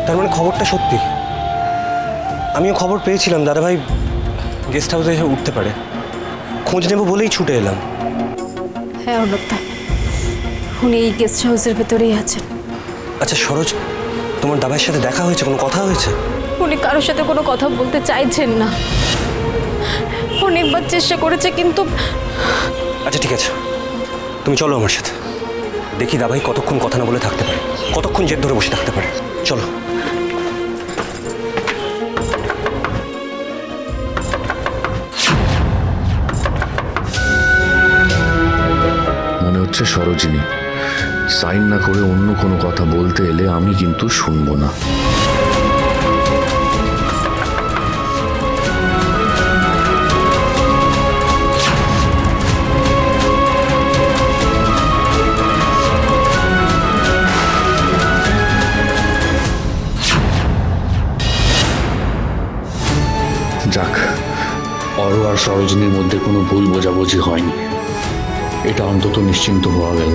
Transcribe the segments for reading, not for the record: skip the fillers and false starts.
তার মানে খবরটা সত্যি। আমিও খবর পেয়েছিলাম দাদাভাই গেস্ট হাউসে এসে উঠতে পারে, খোঁজ নেব বলেই ছুটে এলাম। হ্যাঁ অর্ণবদা, উনি এই গেস্ট হাউসের ভেতরেই আছেন। আচ্ছা সরোজ, তোমার দাদার সাথে দেখা হয়েছে, কোনো কথা হয়েছে? উনি কারোর সাথে কোনো কথা বলতে চাইছেন না, অনেকবার চেষ্টা করেছে কিন্তু। আচ্ছা ঠিক আছে, তুমি চলো আমার সাথে, দেখি দাদাভাই কতক্ষণ কথা না বলে থাকতে পারে, কতক্ষণ জেদ ধরে বসে থাকতে পারে। চলো। মনে হচ্ছে সরোজিনী সাইন না করে অন্য কোনো কথা বলতে এলে আমি কিন্তু শুনবো না। যাক, অরু আর সরোজিনীর মধ্যে কোনো ভুল বোঝাবুঝি হয়নি, এটা অন্তত নিশ্চিন্ত হওয়া গেল।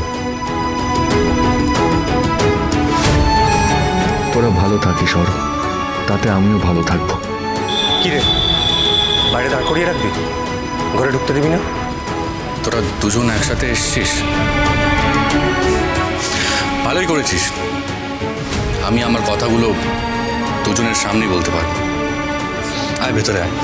তোরা ভালো থাকিস সর, তাতে আমিও ভালো থাকবো। কি রে, বাইরে দাঁড় করিয়ে রাখবি, ঘরে ঢুকতে দিবি না? তোরা দুজন একসাথে এসছিস, ভালোই করেছিস। আমি আমার কথাগুলো দুজনের সামনেই বলতে পারবো। আয় ভেতরে আয়।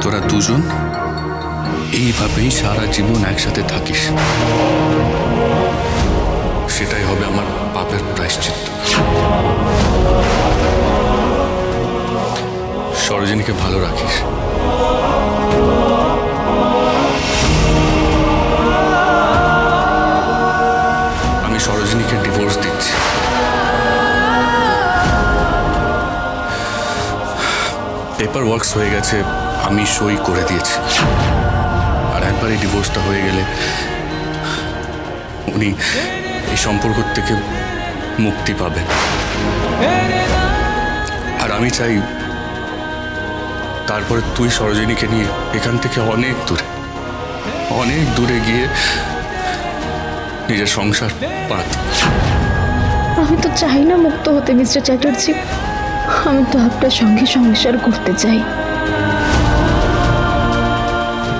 তোরা দুজন এইভাবেই সারা জীবন একসাথে থাকিস, সেটাই হবে আমার পাপের প্রায়শ্চিত্ত। সরোজিনীকে ভালো রাখিস। আমি সরোজিনীকে ডিভোর্স দিচ্ছি। পেপার ওয়ার্কস হয়ে গেছে, আমি সই করে দিয়েছি। আর একবার এই ডিভোর্সটা হয়ে গেলে উনি এই সম্পর্ক থেকে মুক্তি পাবেন। আর আমি চাই তারপরে তুই সরোজিনীকে নিয়ে এখান থেকে অনেক দূরে গিয়ে নিজের সংসার পাত। আমি তো চাই না মুক্ত হতে মিস্টার চ্যাটার্জি, আমি তো আপনার সঙ্গে সংসার করতে চাই।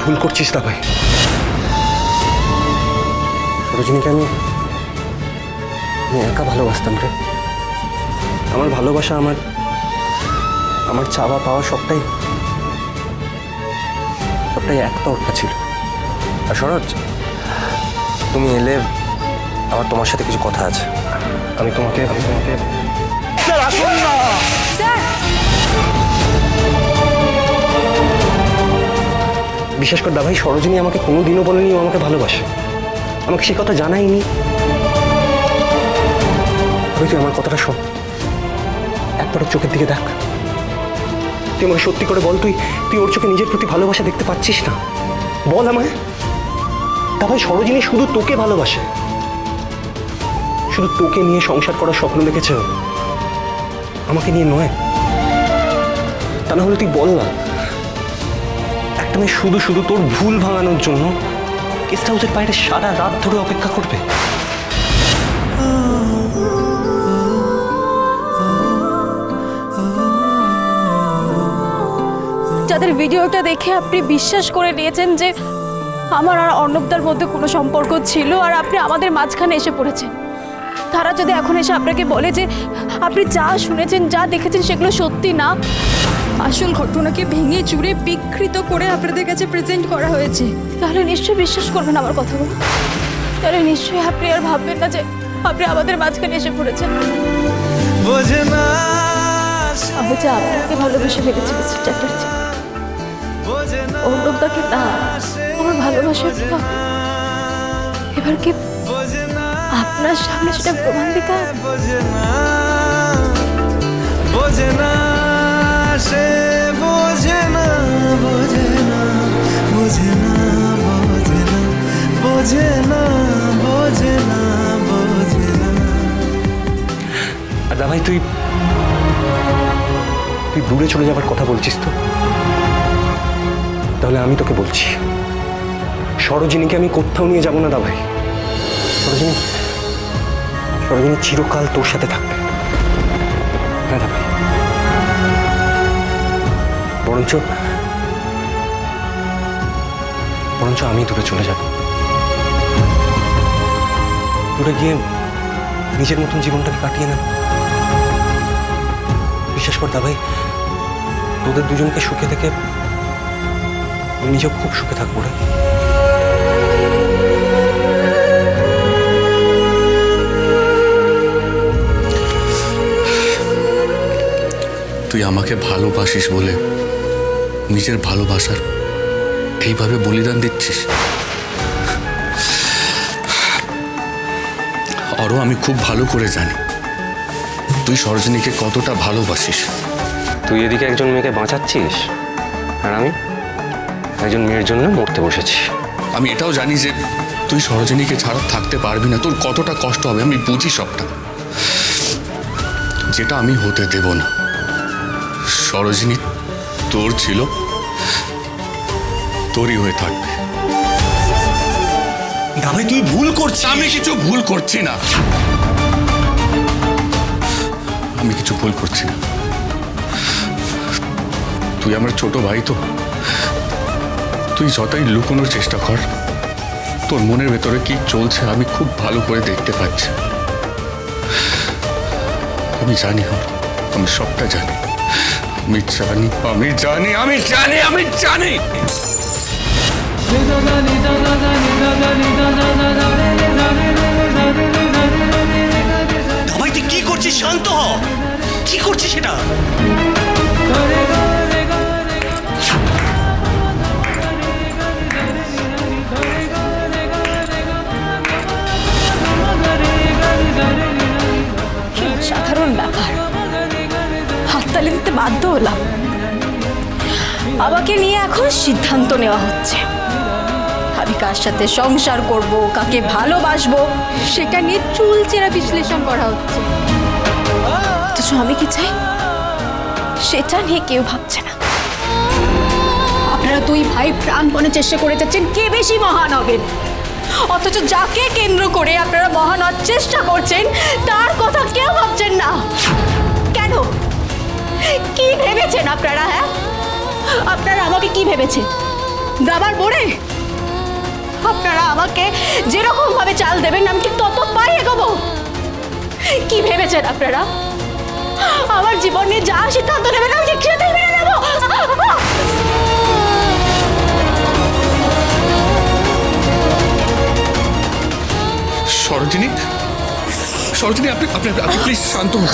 ভুল করছিস দাদাভাই, সরোজিনীকে আমি একা ভালোবাসতাম রে। আমার ভালোবাসা, আমার চাওয়া পাওয়া সবটাই একতরফা ছিল। আর সরোজ, তুমি এলে আমার তোমার সাথে কিছু কথা আছে। আমি তোমাকে স্যার আসুন না স্যার। বিশেষ করে দাদাভাই, সরোজিনী আমাকে কোনোদিনও বলেনি ও আমাকে ভালোবাসে, আমাকে সে কথা জানাইনি। তুই আমার কথাটা শোন, একবার ওর চোখের দিকে দেখ। তুই আমাকে সত্যি করে বল, তুই ওর চোখে নিজের প্রতি ভালোবাসা দেখতে পাচ্ছিস না? বল আমায়। দাদাভাই, সরোজিনী শুধু তোকে ভালোবাসে, শুধু তোকে নিয়ে সংসার করার স্বপ্ন দেখেছে, আমাকে নিয়ে নয়। তা না হলে তুই বল না, একটা মেয়ে শুধু তোর ভুল ভাঙানোর জন্য গেস্ট হাউসের বাইরে সারা রাত ধরে অপেক্ষা করবে? যাদের ভিডিওটা দেখে আপনি বিশ্বাস করে নিয়েছেন যে আমার আর অর্ণবদার মধ্যে কোনো সম্পর্ক ছিল আর আপনি আমাদের মাঝখানে এসে পড়েছেন, তারা যদি এখন এসে আপনাকে বলে যে আপনি যা শুনেছেন যা দেখেছেন সেগুলো সত্যি না, আসল ঘটনাকে ভেঙে চুরে বিকৃত করে আপনাদের কাছে প্রেজেন্ট করা হয়েছে, তাহলে নিশ্চয়ই বিশ্বাস করবেন আমার কথাগুলো। তাহলে নিশ্চয়ই আপনি আর ভাববেন না যে আপনি আমাদের মাঝখানে এসে পড়েছেন। আমি যে আপনাকে ভালোবেসে ফেলেছি মিস্টার চ্যাটার্জি, অর্ণবদাকে না। আমার ভালোবাসার এবার কি আপনার সামনে সেটা প্রমাণ দিতে বোঝে না দাভাই তুই দূরে চলে যাবার কথা বলছিস তো? তাহলে আমি তোকে বলছি, সরোজিনীকে আমি কোথাও নিয়ে যাব না দাভাই। সরোজিনী চিরকাল তোর সাথে থাকবে। হ্যাঁ দাভাই, বরঞ্চ আমি দূরে চলে যাব। দূরে গিয়ে নিজের মতন জীবনটাকে কাটিয়ে নেব। বিশ্বাস কর দাভাই, তোদের দুজনকে সুখে দেখে আমি নিজেও খুব সুখে থাকবো রে। তুই আমাকে ভালোবাসিস বলে নিজের ভালোবাসার এইভাবে বলিদান দিচ্ছিস? আরও আমি খুব ভালো করে জানি তুই সরোজিনীকে কতটা ভালোবাসিস। তুই এদিকে একজন মেয়েকে বাঁচাচ্ছিস আর আমি একজন মেয়ের জন্য মরতে বসেছি। আমি এটাও জানি যে তুই সরোজিনীকে ছাড়া থাকতে পারবি না, তোর কতটা কষ্ট হবে আমি বুঝি সবটা। যেটা আমি হতে দেব না। সরোজিনী তোর ছিল, তোরই হয়ে থাকবে। দাভাই তুই ভুল করছিস। আমি কিছু ভুল করছি না, আমি কিছু ভুল করছি না। তুই আমার ছোট ভাই তো, তুই যতই লুকোনোর চেষ্টা কর, তোর মনের ভেতরে কি চলছে আমি খুব ভালো করে দেখতে পাচ্ছি। আমি জানি, আমি সবটা জানি, আমি জানি, আমি জানি, আমি জানি, আমি জানি। দাভাই তুই কি করছিস? শান্ত হ। কি করছিস সেটা? সাধারণ ব্যাপার, হাততালি দিতে বাধ্য হলাম। আমাকে নিয়ে এখন সিদ্ধান্ত নেওয়া হচ্ছে, আমি কার সাথে সংসার করব, কাকে ভালোবাসবো, সেটা নিয়ে চুলচেরা বিশ্লেষণ করা হচ্ছে। অথচ আমি কি চাই সেটা নিয়ে কেউ ভাবছে না। আপনারা দুই ভাই প্রাণপণে চেষ্টা করে যাচ্ছেন কে বেশি মহান হবেন, অথচ যাকে কেন্দ্র করে আপনারা মহান হওয়ার চেষ্টা করছেন তার কথা কেউ ভাবছেন না। কেন? কি ভেবেছেন আপনারা? হ্যাঁ, আপনারা আমাকে কি ভেবেছেন? দাবার বড়ে? আপনারা আমাকে যেরকম ভাবে চাল দেবেন আমি ঠিক তত পাই এগোবো। কি ভেবেছেন আপনারা? আমার জীবন নিয়ে যা সিদ্ধান্ত নেবেন আমি ঠিক সেটাই মেনে নেব। সরোজিনী, সরোজিনী, আপনি প্লিজ শান্ত হন।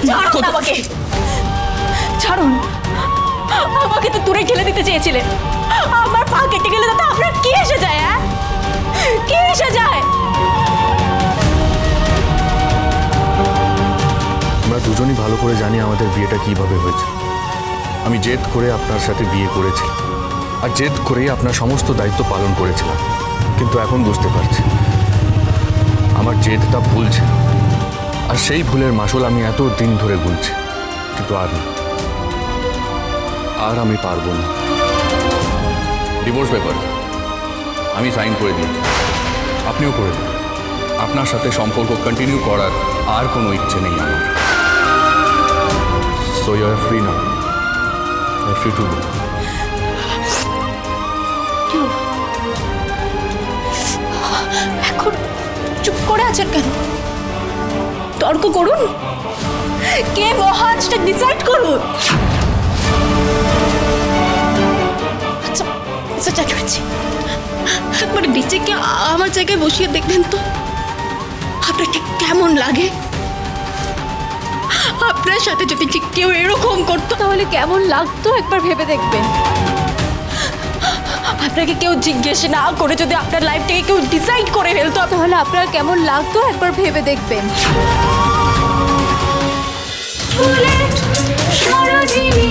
ছাড়ুন আমাকে, ছাড়ুন। আমাকে তো দূরে ঠেলে দিতে চেয়েছিলেন, আমার পা কেটে গেলে তো আপনার কি এসে যায়? হ্যাঁ, কি এসে যায়? আমরা দুজনই ভালো করে জানি আমাদের বিয়েটা কিভাবে হয়েছে। আমি জেদ করে আপনার সাথে বিয়ে করেছি, আর জেদ করেই আপনার সমস্ত দায়িত্ব পালন করেছিলাম। কিন্তু এখন বুঝতে পারছি আমার জেদটা ভুল ছিল, আর সেই ভুলের মাসুল আমি এত দিন ধরে গুনছি। কিন্তু আর আমি পারবো না। ডিভোর্স পেপার আমি সাইন করে দিয়েছি, আপনিও করে দিন। আপনার সাথে সম্পর্ক কন্টিনিউ করার আর কোনো ইচ্ছে নেই আমার। So you are free now, you are free to go. এখন চুপ করে আছেন কেন? তর্ক করুন, কে মহান সেটা ডিসাইড করুন। আচ্ছা আচ্ছা, যা করেছি একবার নিজেকে আমার জায়গায় বসিয়ে দেখবেন তো আপনার ঠিক কেমন লাগে। আপনার সাথে যদি ঠিক কেউ এরকম করতো তাহলে কেমন লাগতো একবার ভেবে দেখবেন। আপনাকে কেউ জিজ্ঞেস না করে যদি আপনার লাইফটাকে কেউ ডিসাইড করে ফেলতো তাহলে আপনার কেমন লাগতো একবার ভেবে দেখবেন। সরোজিনী।